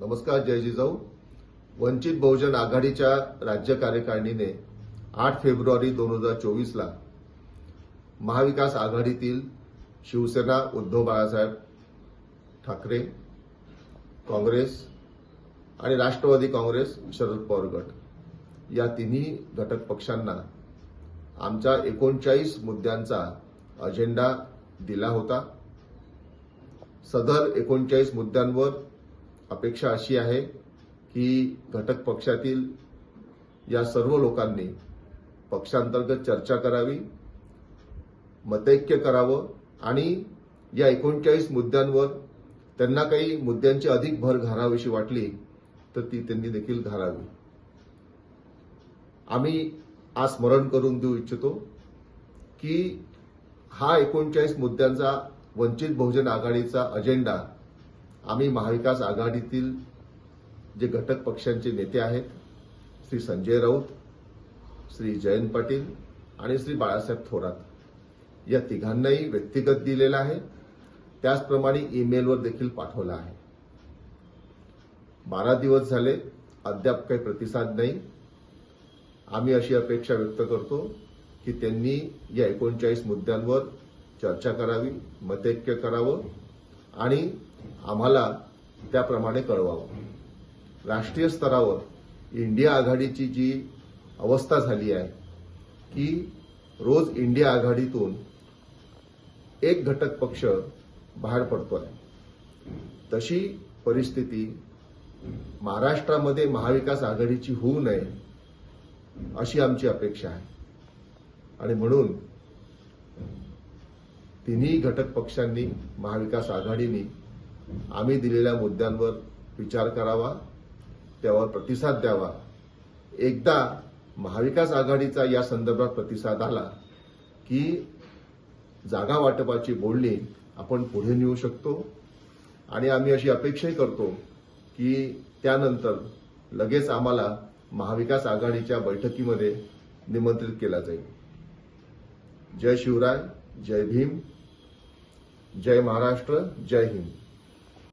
नमस्कार जय जिजाऊ. वंचित बहुजन आघाडीच्या राज्य कार्यकारिणीने 8 फेब्रुवारी 2024 ला महाविकास आघाडीतील शिवसेना उद्धव बाळासाहेब ठाकरे, काँग्रेस आणि राष्ट्रवादी काँग्रेस शरद पवार गट या तिन्ही घटक पक्षांना आमच्या 39 मुद्द्यांचा अजेंडा दिला होता. सदर 39 मुद्द्यांवर अपेक्षा अशी आहे की घटक पक्षातील या सर्व लोकांनी पक्षांतर्गत चर्चा करावी, मतैक्य करावं आणि या 39 मुद्द्यांवर त्यांना काही मुद्द्यांची अधिक भर घालावीशी वाटली तर ती त्यांनी देखील घालावी. आम्ही आज स्मरण करून देऊ इच्छितो की हा 39 मुद्द्यांचा वंचित बहुजन आघाडीचा अजेंडा आम्ही महाविकास आघाडीतील जे घटक पक्षांचे नेते आहेत श्री संजय राऊत, श्री जयंत पाटील आणि श्री बाळासाहेब थोरात या तिघांनाही व्यक्तिगत दिलेला आहे. त्याचप्रमाणे ईमेलवर देखील पाठवला आहे. 12 दिवस झाले अद्याप काही प्रतिसाद नाही. आम्ही अशी अपेक्षा व्यक्त करतो की त्यांनी या 39 मुद्द्यांवर चर्चा करावी, मतैक्य करावं आणि आम्हाला त्याप्रमाणे कळवावं. राष्ट्रीय स्तरावर इंडिया आघाडीची जी अवस्था झाली आहे की रोज इंडिया आघाडीतून एक घटक पक्ष बाहेर पडतोय, तशी परिस्थिती महाराष्ट्रामध्ये महाविकास आघाडीची होऊ नये अशी आमची अपेक्षा आहे. आणि म्हणून तिन्ही घटक पक्षांनी, महाविकास आघाडीने आम्ही दिलेल्या मुद्द्यांवर विचार करावा, त्यावर प्रतिसाद द्यावा. एकदा महाविकास आघाडीचा या संदर्भात प्रतिसाद आला की जागा वाटपाची बोलणी आपण पुढे नेऊ शकतो आणि आम्ही अशी अपेक्षाही करतो की त्यानंतर लगेच आम्हाला महाविकास आघाडीच्या बैठकीमध्ये निमंत्रित केला जाईल. जय शिवराय, जय भीम, जय महाराष्ट्र, जय हिंद.